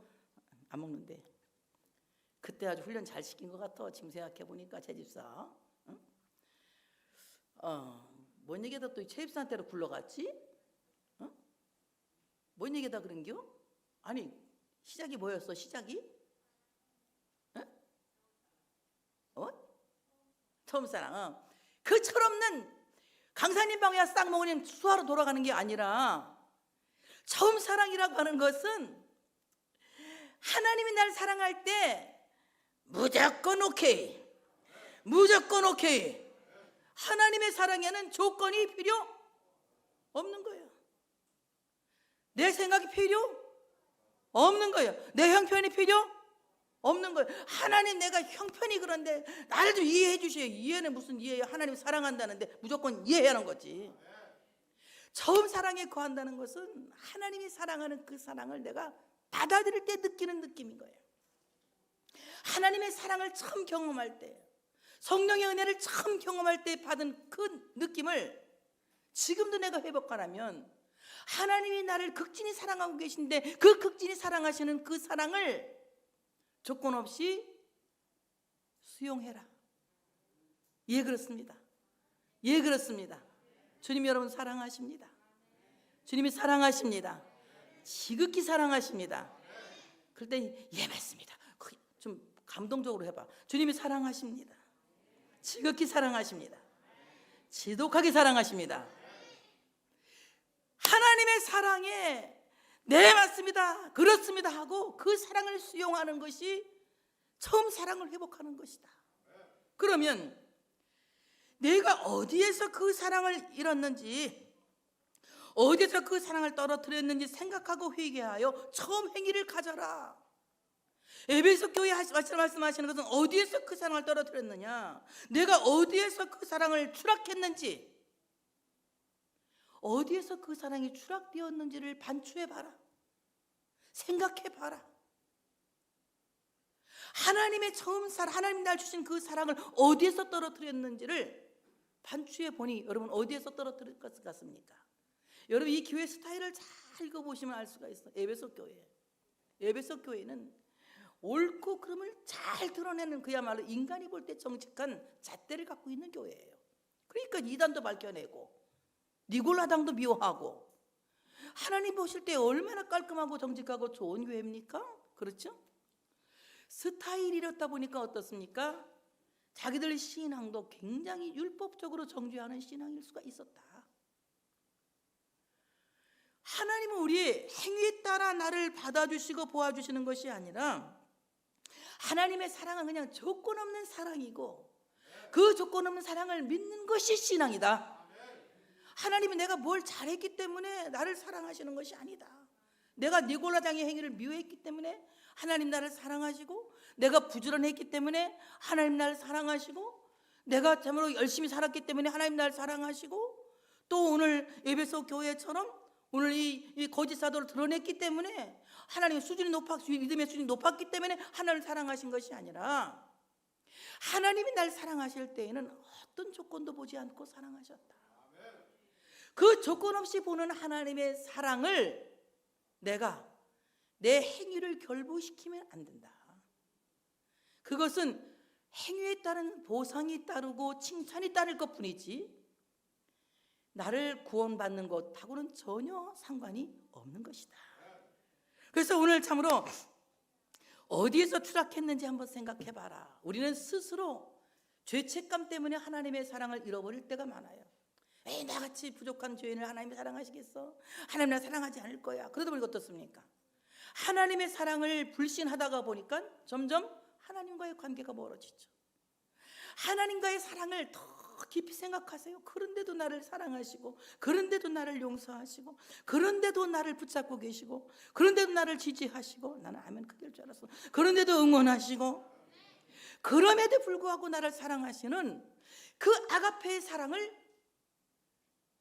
안 먹는데. 그때 아주 훈련 잘 시킨 것 같아. 지금 생각해보니까 제 집사. 응? 뭔 얘기다 또 최 집사한테로 굴러갔지? 응? 뭔 얘기다 그런겨? 아니 시작이 뭐였어? 시작이? 응? 처음 사랑. 그 철없는 강사님 방에 싹 먹으니 수하러 돌아가는 게 아니라 처음 사랑이라고 하는 것은 하나님이 날 사랑할 때 무조건 오케이. 무조건 오케이. 하나님의 사랑에는 조건이 필요 없는 거예요. 내 생각이 필요 없는 거예요. 내 형편이 필요 없는 거예요. 하나님 내가 형편이 그런데 나를 좀 이해해 주셔요. 이해는 무슨 이해예요. 하나님 사랑한다는데 무조건 이해하는 거지. 처음 사랑에 거한다는 것은 하나님이 사랑하는 그 사랑을 내가 받아들일 때 느끼는 느낌인 거예요. 하나님의 사랑을 처음 경험할 때, 성령의 은혜를 처음 경험할 때 받은 그 느낌을 지금도 내가 회복하라면 하나님이 나를 극진히 사랑하고 계신데 그 극진히 사랑하시는 그 사랑을 조건 없이 수용해라. 예, 그렇습니다. 예, 그렇습니다. 주님 여러분 사랑하십니다. 주님이 사랑하십니다. 지극히 사랑하십니다. 그럴 때 예, 맞습니다. 좀 감동적으로 해봐. 주님이 사랑하십니다. 지극히 사랑하십니다. 지독하게 사랑하십니다. 하나님의 사랑에 네, 맞습니다. 그렇습니다 하고 그 사랑을 수용하는 것이 처음 사랑을 회복하는 것이다. 그러면 내가 어디에서 그 사랑을 잃었는지, 어디에서 그 사랑을 떨어뜨렸는지 생각하고 회개하여 처음 행위를 가져라. 에베소 교회 말씀하시는 것은 어디에서 그 사랑을 떨어뜨렸느냐, 내가 어디에서 그 사랑을 추락했는지, 어디에서 그 사랑이 추락되었는지를 반추해봐라. 생각해봐라. 하나님의 처음 사랑, 하나님 날 주신 그 사랑을 어디에서 떨어뜨렸는지를 반추해보니 여러분 어디에서 떨어뜨릴 것 같습니까? 여러분 이 교회 스타일을 잘 읽어보시면 알 수가 있어요. 에베소 교회. 에베소 교회는 옳고 그름을 잘 드러내는 그야말로 인간이 볼 때 정직한 잣대를 갖고 있는 교회예요. 그러니까 이단도 밝혀내고 니골라당도 미워하고 하나님 보실 때 얼마나 깔끔하고 정직하고 좋은 교회입니까? 그렇죠? 스타일이 이렇다 보니까 어떻습니까? 자기들 신앙도 굉장히 율법적으로 정죄하는 신앙일 수가 있었다. 하나님은 우리의 행위에 따라 나를 받아주시고 보아주시는 것이 아니라 하나님의 사랑은 그냥 조건 없는 사랑이고 그 조건 없는 사랑을 믿는 것이 신앙이다. 하나님이 내가 뭘 잘했기 때문에 나를 사랑하시는 것이 아니다. 내가 니골라당의 행위를 미워했기 때문에 하나님 나를 사랑하시고, 내가 부지런했기 때문에 하나님 나를 사랑하시고, 내가 참으로 열심히 살았기 때문에 하나님 나를 사랑하시고, 또 오늘 에베소 교회처럼 오늘 이 거짓 사도를 드러냈기 때문에 하나님의 수준이 믿음의 수준이 높았기 때문에 하나님을 사랑하신 것이 아니라 하나님이 날 사랑하실 때에는 어떤 조건도 보지 않고 사랑하셨다. 그 조건 없이 보는 하나님의 사랑을 내가 내 행위를 결부시키면 안 된다. 그것은 행위에 따른 보상이 따르고 칭찬이 따를 것뿐이지 나를 구원받는 것하고는 전혀 상관이 없는 것이다. 그래서 오늘 참으로 어디에서 추락했는지 한번 생각해봐라. 우리는 스스로 죄책감 때문에 하나님의 사랑을 잃어버릴 때가 많아요. 에이, 나같이 부족한 죄인을 하나님이 사랑하시겠어? 하나님 나 사랑하지 않을 거야. 그러다 보니까 어떻습니까? 하나님의 사랑을 불신하다가 보니까 점점 하나님과의 관계가 멀어지죠. 하나님과의 사랑을 더 깊이 생각하세요. 그런데도 나를 사랑하시고, 그런데도 나를 용서하시고, 그런데도 나를 붙잡고 계시고, 그런데도 나를 지지하시고, 나는 아멘 크게 할 줄 알았어. 그런데도 응원하시고, 그럼에도 불구하고 나를 사랑하시는 그 아가페의 사랑을,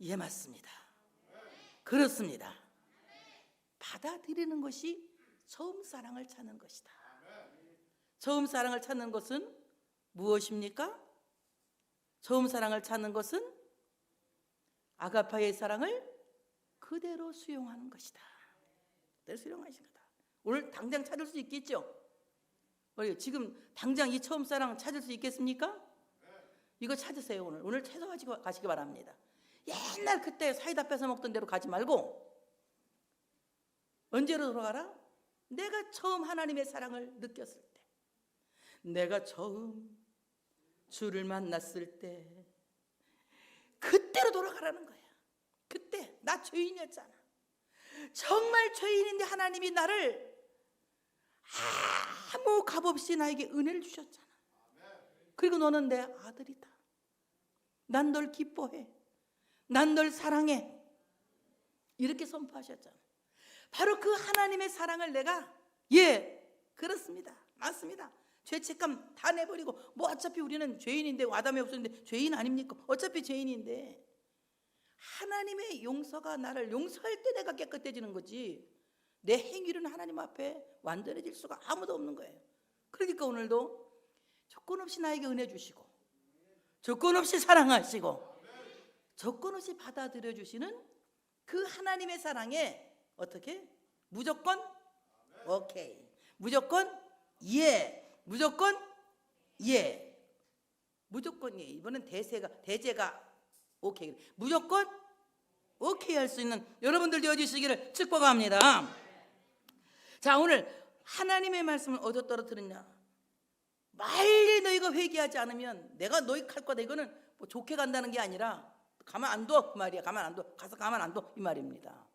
예, 맞습니다. 그렇습니다. 받아들이는 것이 처음 사랑을 찾는 것이다. 처음 사랑을 찾는 것은 무엇입니까? 처음 사랑을 찾는 것은 아가파의 사랑을 그대로 수용하는 것이다. 그대로 수용하신 거다. 오늘 당장 찾을 수 있겠죠? 지금 당장 이 처음 사랑 찾을 수 있겠습니까? 이거 찾으세요. 오늘 찾아가지고 가시기 바랍니다. 옛날 그때 사이다 뺏어 먹던 대로 가지 말고 언제로 돌아가라? 내가 처음 하나님의 사랑을 느꼈을 때, 내가 처음 주를 만났을 때, 그때로 돌아가라는 거야. 그때 나 죄인이었잖아. 정말 죄인인데 하나님이 나를 아무 값없이 나에게 은혜를 주셨잖아. 그리고 너는 내 아들이다. 난 널 기뻐해. 난 널 사랑해. 이렇게 선포하셨잖아. 바로 그 하나님의 사랑을 내가, 예, 그렇습니다. 맞습니다. 죄책감 다 내버리고, 뭐 어차피 우리는 죄인인데, 아담이 없었는데 죄인 아닙니까? 어차피 죄인인데 하나님의 용서가 나를 용서할 때 내가 깨끗해지는 거지, 내 행위로는 하나님 앞에 완전해질 수가 아무도 없는 거예요. 그러니까 오늘도 조건 없이 나에게 은혜 주시고, 조건 없이 사랑하시고, 조건 없이 받아들여 주시는 그 하나님의 사랑에 어떻게? 무조건 오케이, 무조건 예, 무조건 예, 무조건 예. 이번엔 대제가 오케이, 무조건 오케이 할 수 있는 여러분들 되어주시기를 축복합니다. 자, 오늘 하나님의 말씀을 어디서 떨어뜨렸냐? 빨리 너희가 회개하지 않으면 내가 너희 칼 거다. 이거는 뭐 좋게 간다는 게 아니라 가만 안 둬, 그 말이야. 가만 안 둬. 가서 가만 안 둬, 이 말입니다.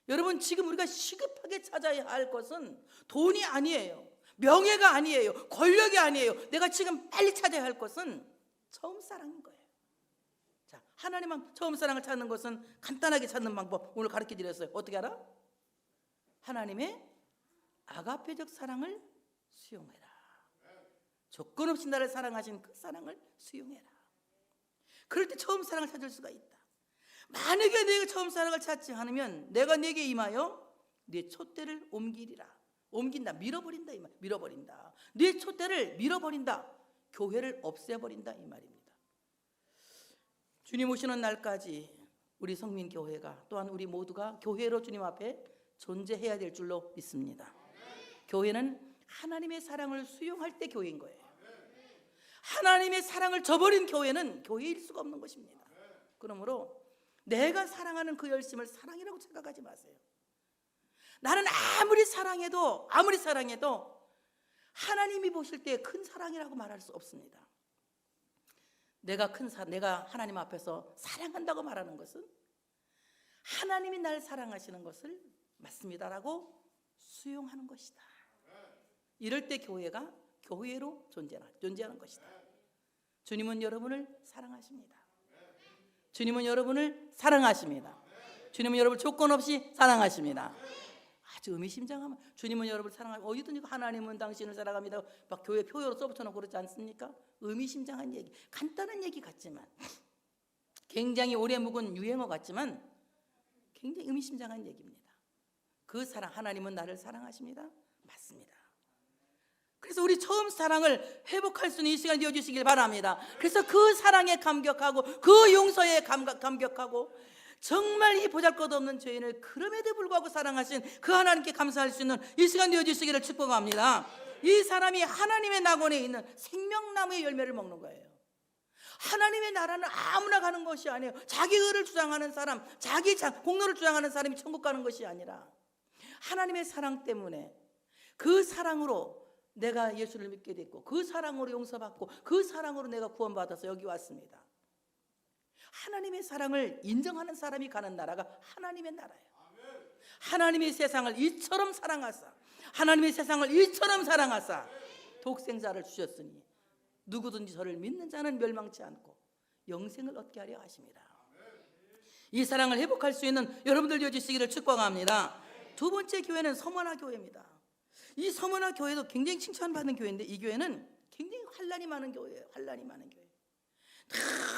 여러분, 지금 우리가 시급하게 찾아야 할 것은 돈이 아니에요. 명예가 아니에요. 권력이 아니에요. 내가 지금 빨리 찾아야 할 것은 처음 사랑인 거예요. 자, 하나님만 처음 사랑을 찾는 것은 간단하게 찾는 방법 오늘 가르쳐 드렸어요. 어떻게 알아? 하나님의 아가페적 사랑을 수용해라. 조건 없이 나를 사랑하신 그 사랑을 수용해라. 그럴 때 처음 사랑을 찾을 수가 있다. 만약에 내가 처음 사랑을 찾지 않으면 내가 내게 임하여 네 촛대를 옮기리라. 옮긴다, 밀어버린다, 이 말. 밀어버린다. 네 촛대를 밀어버린다. 교회를 없애버린다, 이 말입니다. 주님 오시는 날까지 우리 성민교회가, 또한 우리 모두가 교회로 주님 앞에 존재해야 될 줄로 믿습니다. 교회는 하나님의 사랑을 수용할 때 교회인 거예요. 하나님의 사랑을 저버린 교회는 교회일 수가 없는 것입니다. 그러므로 내가 사랑하는 그 열심을 사랑이라고 생각하지 마세요. 나는 아무리 사랑해도 하나님이 보실 때 큰 사랑이라고 말할 수 없습니다. 내가 하나님 앞에서 사랑한다고 말하는 것은 하나님이 날 사랑하시는 것을 맞습니다라고 수용하는 것이다. 이럴 때 교회가 교회로 존재하는 것이다. 주님은 여러분을 사랑하십니다. 주님은 여러분을 사랑하십니다. 주님은 여러분을 조건 없이 사랑하십니다. 아주 의미심장하면 주님은 여러분을 사랑하고, 어디든지 하나님은 당신을 사랑합니다. 막 교회 표어로 써붙여놓고 그러지 않습니까? 의미심장한 얘기, 간단한 얘기 같지만, 굉장히 오래 묵은 유행어 같지만 굉장히 의미심장한 얘기입니다. 그 사랑, 하나님은 나를 사랑하십니다. 맞습니다. 그래서 우리 처음 사랑을 회복할 수 있는 이 시간 되어주시길 바랍니다. 그래서 그 사랑에 감격하고, 그 용서에 감격하고, 정말 이 보잘것없는 죄인을 그럼에도 불구하고 사랑하신 그 하나님께 감사할 수 있는 이 시간 되어주시기를 축복합니다. 이 사람이 하나님의 낙원에 있는 생명나무의 열매를 먹는 거예요. 하나님의 나라는 아무나 가는 것이 아니에요. 자기 의를 주장하는 사람, 자기 공로를 주장하는 사람이 천국 가는 것이 아니라 하나님의 사랑 때문에, 그 사랑으로 내가 예수를 믿게 됐고, 그 사랑으로 용서받고, 그 사랑으로 내가 구원받아서 여기 왔습니다. 하나님의 사랑을 인정하는 사람이 가는 나라가 하나님의 나라예요. 하나님의 세상을 이처럼 사랑하사, 하나님의 세상을 이처럼 사랑하사 독생자를 주셨으니 누구든지 저를 믿는 자는 멸망치 않고 영생을 얻게 하려 하십니다. 이 사랑을 회복할 수 있는 여러분들 되어주시기를 축복합니다. 두 번째 교회는 서머나 교회입니다. 이 서머나 교회도 굉장히 칭찬받는 교회인데, 이 교회는 굉장히 환란이 많은 교회예요. 환란이 많은 교회.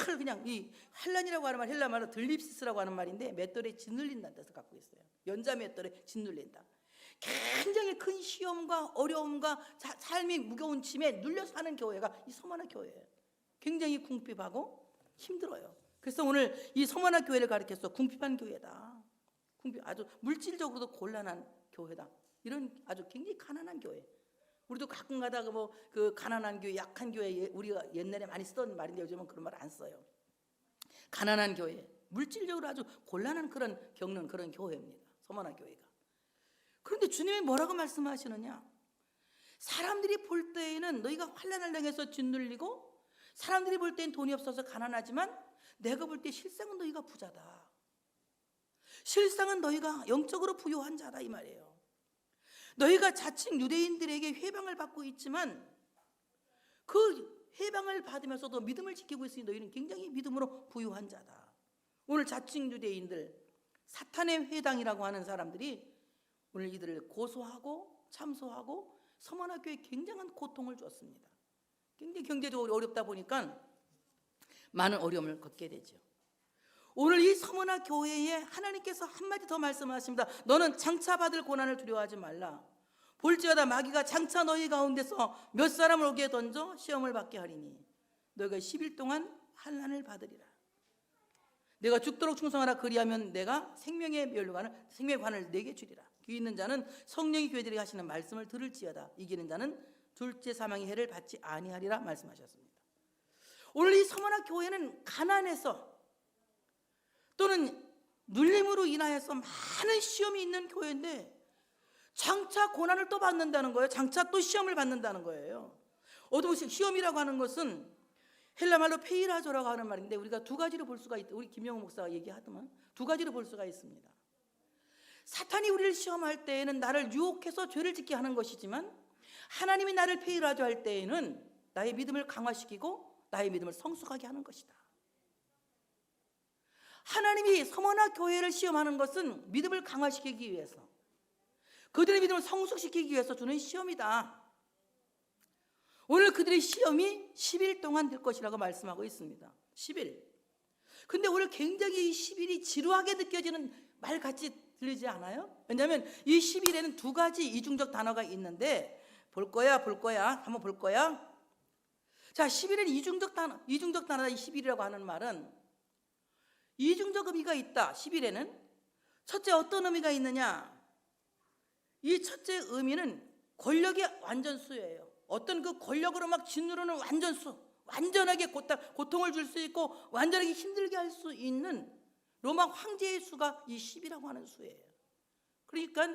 늘 그냥 이 환란이라고 하는 말, 헬라 말로 들립시스라고 하는 말인데, 맷돌에 짓눌린다는 뜻을 갖고 있어요. 연자 맷돌에 짓눌린다. 굉장히 큰 시험과 어려움과 삶이 무거운 짐에 눌려 사는 교회가 이 서머나 교회예요. 굉장히 궁핍하고 힘들어요. 그래서 오늘 이 서머나 교회를 가리켜서 궁핍한 교회다, 아주 물질적으로도 곤란한 교회다, 이런 아주 굉장히 가난한 교회. 우리도 가끔 가다가 그 가난한 교회, 약한 교회, 우리가 옛날에 많이 쓰던 말인데 요즘은 그런 말 안 써요. 가난한 교회, 물질적으로 아주 곤란한 겪는 그런 교회입니다, 서머나 교회가. 그런데 주님이 뭐라고 말씀하시느냐? 사람들이 볼 때에는 너희가 환난을 당해서 짓눌리고, 사람들이 볼 때는 돈이 없어서 가난하지만 내가 볼 때 실상은 너희가 부자다, 실상은 너희가 영적으로 부유한 자다, 이 말이에요. 너희가 자칭 유대인들에게 회방을 받고 있지만 그 회방을 받으면서도 믿음을 지키고 있으니 너희는 굉장히 믿음으로 부유한 자다. 오늘 자칭 유대인들, 사탄의 회당이라고 하는 사람들이 오늘 이들을 고소하고 참소하고 서머나 교회에 굉장한 고통을 주었습니다. 굉장히 경제적으로 어렵다 보니까 많은 어려움을 겪게 되죠. 오늘 이 서머나 교회에 하나님께서 한마디 더 말씀하십니다. 너는 장차 받을 고난을 두려워하지 말라. 볼지어다 마귀가 장차 너희 가운데서 몇 사람을 오게 던져 시험을 받게 하리니 너희가 10일 동안 환난을 받으리라. 내가 죽도록 충성하라. 그리하면 내가 생명의 관을 내게 주리라. 귀 있는 자는 성령이 교회들에게 하시는 말씀을 들을지어다. 이기는 자는 둘째 사망의 해를 받지 아니하리라 말씀하셨습니다. 오늘 이 서머나 교회는 가난해서 또는 눌림으로 인하여서 많은 시험이 있는 교회인데 장차 고난을 또 받는다는 거예요. 장차 또 시험을 받는다는 거예요. 시험이라고 하는 것은 헬라말로 페이라조라고 하는 말인데, 우리가 두 가지로 볼 수가 있다. 우리 김영호 목사가 얘기하더만 두 가지로 볼 수가 있습니다. 사탄이 우리를 시험할 때에는 나를 유혹해서 죄를 짓게 하는 것이지만, 하나님이 나를 페이라조 할 때에는 나의 믿음을 강화시키고 나의 믿음을 성숙하게 하는 것이다. 하나님이 서머나 교회를 시험하는 것은 믿음을 강화시키기 위해서, 그들의 믿음을 성숙시키기 위해서 주는 시험이다. 오늘 그들의 시험이 10일 동안 될 것이라고 말씀하고 있습니다. 10일. 근데 오늘 굉장히 이 10일이 지루하게 느껴지는 말 같이 들리지 않아요? 왜냐하면 이 10일에는 두 가지 이중적 단어가 있는데, 볼 거야 한번 볼 거야. 자, 10일에는 이중적 단어다. 이 10일이라고 하는 말은 이중적 의미가 있다. 10일에는 첫째, 어떤 의미가 있느냐? 이 첫째 의미는 권력의 완전수예요. 어떤 그 권력으로 막 짓누르는 완전수, 완전하게 고통을 줄 수 있고 완전하게 힘들게 할 수 있는 로마 황제의 수가 이 10이라고 하는 수예요. 그러니까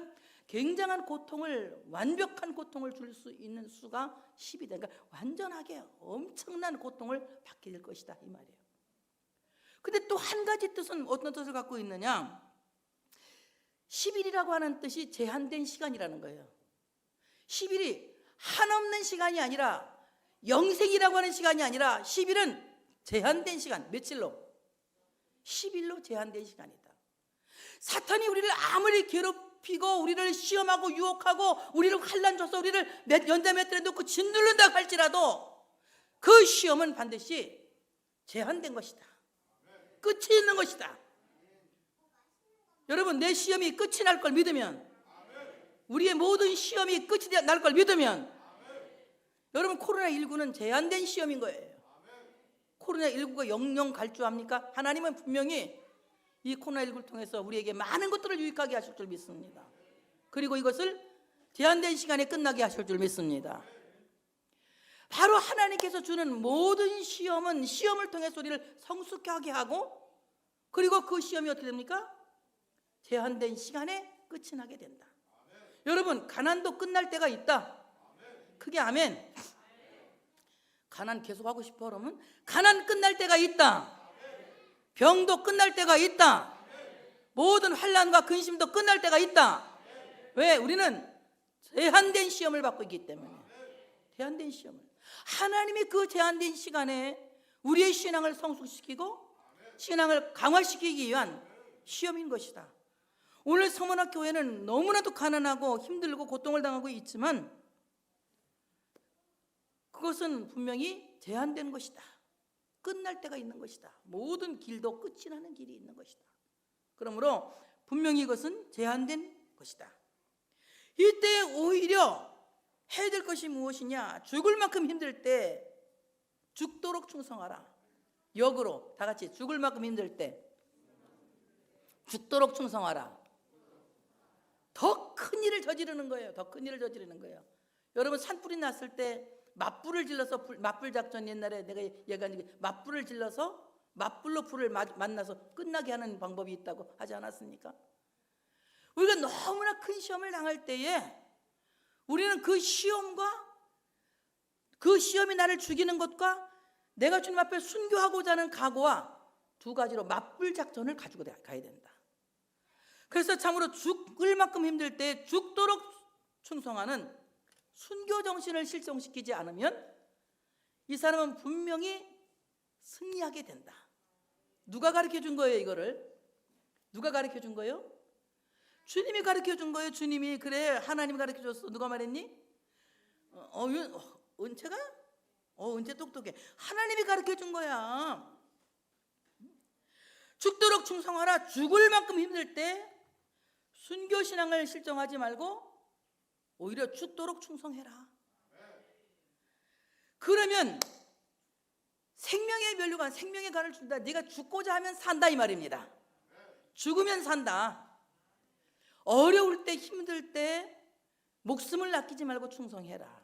굉장한 고통을, 완벽한 고통을 줄 수 있는 수가 10이다. 그러니까 완전하게 엄청난 고통을 받게 될 것이다, 이 말이에요. 근데 또 한 가지 뜻은 어떤 뜻을 갖고 있느냐? 10일이라고 하는 뜻이 제한된 시간이라는 거예요. 10일이 한없는 시간이 아니라, 영생이라고 하는 시간이 아니라 10일은 제한된 시간. 며칠로? 10일로 제한된 시간이다. 사탄이 우리를 아무리 괴롭히고 우리를 시험하고 유혹하고 우리를 환난 줘서 우리를 연자 맷돌에 놓고 짓누른다 할지라도 그 시험은 반드시 제한된 것이다. 끝이 있는 것이다. 여러분, 내 시험이 끝이 날 걸 믿으면, 우리의 모든 시험이 끝이 날 걸 믿으면, 여러분, 코로나19는 제한된 시험인 거예요. 코로나19가 영영 갈 줄 압니까? 하나님은 분명히 이 코로나19를 통해서 우리에게 많은 것들을 유익하게 하실 줄 믿습니다. 그리고 이것을 제한된 시간에 끝나게 하실 줄 믿습니다. 바로 하나님께서 주는 모든 시험은 시험을 통해서 우리를 성숙하게 하고, 그리고 그 시험이 어떻게 됩니까? 제한된 시간에 끝이 나게 된다. 여러분, 가난도 끝날 때가 있다. 그게 아멘. 가난 계속 하고 싶어 그러면 가난 끝날 때가 있다. 병도 끝날 때가 있다. 모든 환난과 근심도 끝날 때가 있다. 왜? 우리는 제한된 시험을 받고 있기 때문에. 제한된 시험을. 하나님이 그 제한된 시간에 우리의 신앙을 성숙시키고 신앙을 강화시키기 위한 시험인 것이다. 오늘 서문학 교회는 너무나도 가난하고 힘들고 고통을 당하고 있지만 그것은 분명히 제한된 것이다. 끝날 때가 있는 것이다. 모든 길도 끝이 나는 길이 있는 것이다. 그러므로 분명히 이것은 제한된 것이다. 이때 오히려 해야 될 것이 무엇이냐? 죽을 만큼 힘들 때 죽도록 충성하라. 역으로 다 같이 죽을 만큼 힘들 때 죽도록 충성하라. 더 큰 일을 저지르는 거예요. 더 큰 일을 저지르는 거예요. 여러분 산불이 났을 때 맞불을 질러서 맞불 작전, 옛날에 내가 얘기한 게 맞불을 질러서 맞불로 불을 만나서 끝나게 하는 방법이 있다고 하지 않았습니까? 우리가 너무나 큰 시험을 당할 때에 우리는 그 시험과 그 시험이 나를 죽이는 것과 내가 주님 앞에 순교하고자 하는 각오와 두 가지로 맞불 작전을 가지고 가야 된다. 그래서 참으로 죽을 만큼 힘들 때 죽도록 충성하는 순교 정신을 실성시키지 않으면 이 사람은 분명히 승리하게 된다. 누가 가르쳐 준 거예요? 이거를 누가 가르쳐 준 거예요? 주님이 가르쳐 준 거예요. 주님이. 그래, 하나님이 가르쳐 줬어. 누가 말했니? 은채가? 은채 똑똑해. 하나님이 가르쳐 준 거야. 죽도록 충성하라. 죽을 만큼 힘들 때 순교 신앙을 실정하지 말고 오히려 죽도록 충성해라. 그러면 생명의 면류관, 생명의 간을 준다. 네가 죽고자 하면 산다 이 말입니다. 죽으면 산다. 어려울 때, 힘들 때 목숨을 아끼지 말고 충성해라.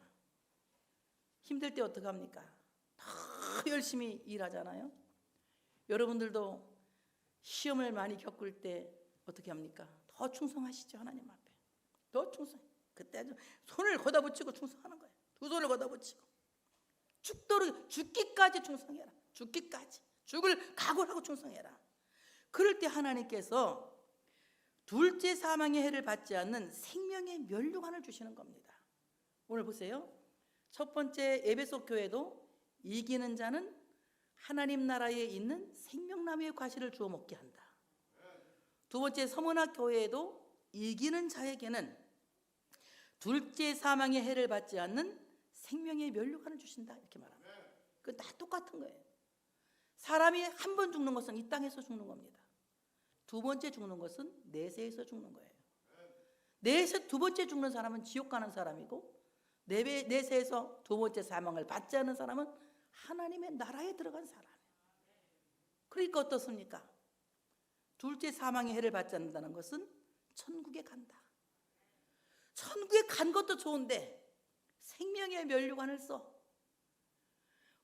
힘들 때 어떻게 합니까? 더 열심히 일하잖아요. 여러분들도 시험을 많이 겪을 때 어떻게 합니까? 더 충성하시죠. 하나님 앞에 더 충성. 그때 아주 손을 걷어붙이고 충성하는 거예요. 두 손을 걷어붙이고 죽도록, 죽기까지 충성해라. 죽기까지, 죽을 각오하고 충성해라. 그럴 때 하나님께서 둘째 사망의 해를 받지 않는 생명의 면류관을 주시는 겁니다. 오늘 보세요. 첫 번째 에베소 교회도 이기는 자는 하나님 나라에 있는 생명나무의 과실을 주워 먹게 한다. 두 번째 서문학 교회에도 이기는 자에게는 둘째 사망의 해를 받지 않는 생명의 면류관을 주신다. 이렇게 말합니다. 그 다 똑같은 거예요. 사람이 한 번 죽는 것은 이 땅에서 죽는 겁니다. 두 번째 죽는 것은 내세에서 죽는 거예요. 내세 두 번째 죽는 사람은 지옥 가는 사람이고, 내세에서 두 번째 사망을 받지 않는 사람은 하나님의 나라에 들어간 사람이에요. 그러니까 어떻습니까? 둘째 사망의 해를 받지 않는다는 것은 천국에 간다. 천국에 간 것도 좋은데 생명의 면류관을 써.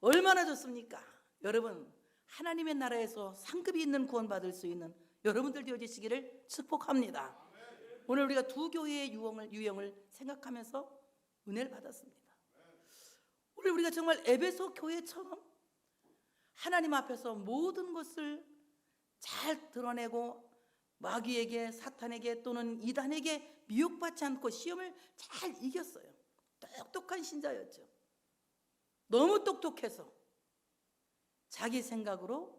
얼마나 좋습니까? 여러분, 하나님의 나라에서 상급이 있는 구원받을 수 있는 여러분들 되어지시기를 축복합니다. 오늘 우리가 두 교회의 유형을 생각하면서 은혜를 받았습니다. 오늘 우리가 정말 에베소 교회처럼 하나님 앞에서 모든 것을 잘 드러내고 마귀에게, 사탄에게 또는 이단에게 미혹받지 않고 시험을 잘 이겼어요. 똑똑한 신자였죠. 너무 똑똑해서 자기 생각으로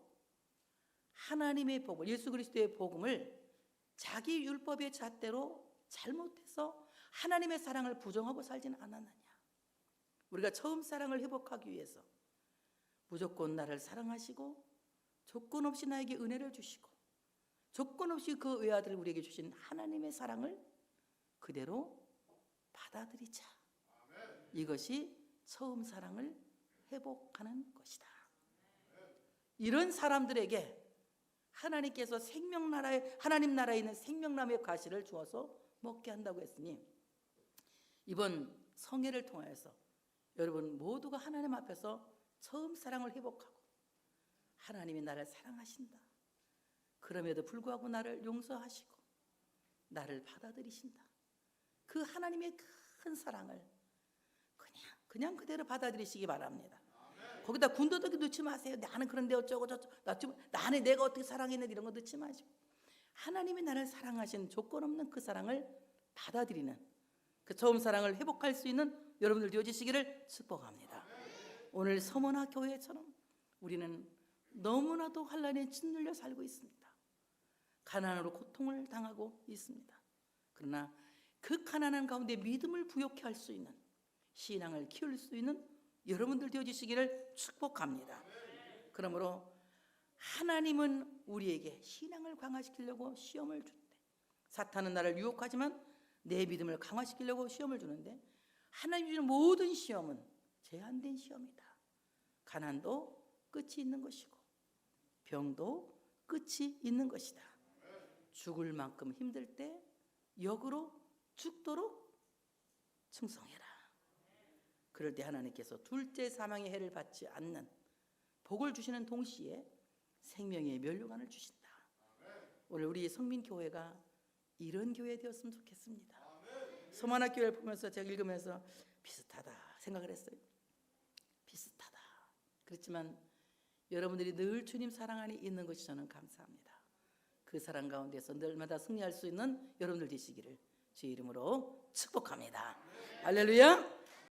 하나님의 복을, 예수 그리스도의 복음을 자기 율법의 잣대로 잘못해서 하나님의 사랑을 부정하고 살지는 않았느냐. 우리가 처음 사랑을 회복하기 위해서 무조건 나를 사랑하시고 조건 없이 나에게 은혜를 주시고 조건 없이 그 외아들을 우리에게 주신 하나님의 사랑을 그대로 받아들이자. 이것이 처음 사랑을 회복하는 것이다. 이런 사람들에게 하나님께서 하나님 나라에 있는 생명나무의 과실을 주어서 먹게 한다고 했으니, 이번 성회를 통하여서 여러분 모두가 하나님 앞에서 처음 사랑을 회복하고 하나님이 나를 사랑하신다. 그럼에도 불구하고 나를 용서하시고 나를 받아들이신다. 그 하나님의 큰 사랑을 그냥 그대로 받아들이시기 바랍니다. 거기다 군더더기 넣지 마세요. 나는 그런데 어쩌고 저쩌고 나는 내가 어떻게 사랑했는데 이런 거 넣지 마시고 하나님이 나를 사랑하신 조건 없는 그 사랑을 받아들이는 그 처음 사랑을 회복할 수 있는 여러분들 되어지시기를 축복합니다. 오늘 서머나 교회처럼 우리는 너무나도 환난에 짓눌려 살고 있습니다. 가난으로 고통을 당하고 있습니다. 그러나 그 가난한 가운데 믿음을 부욕케 할 수 있는 신앙을 키울 수 있는 여러분들 되어주시기를 축복합니다. 그러므로 하나님은 우리에게 신앙을 강화시키려고 시험을 주는데 사탄은 나를 유혹하지만 내 믿음을 강화시키려고 시험을 주는데 하나님이 주는 모든 시험은 제한된 시험이다. 가난도 끝이 있는 것이고 병도 끝이 있는 것이다. 죽을 만큼 힘들 때 역으로 죽도록 충성해라. 그럴 때 하나님께서 둘째 사망의 해를 받지 않는 복을 주시는 동시에 생명의 면류관을 주신다. 오늘 우리 성민교회가 이런 교회 되었으면 좋겠습니다. 서만학 교회를 보면서 제가 읽으면서 비슷하다 생각을 했어요. 비슷하다. 그렇지만 여러분들이 늘 주님 사랑 안에 있는 것이 저는 감사합니다. 그 사랑 가운데서 늘마다 승리할 수 있는 여러분들 되시기를 주의 이름으로 축복합니다. 할렐루야.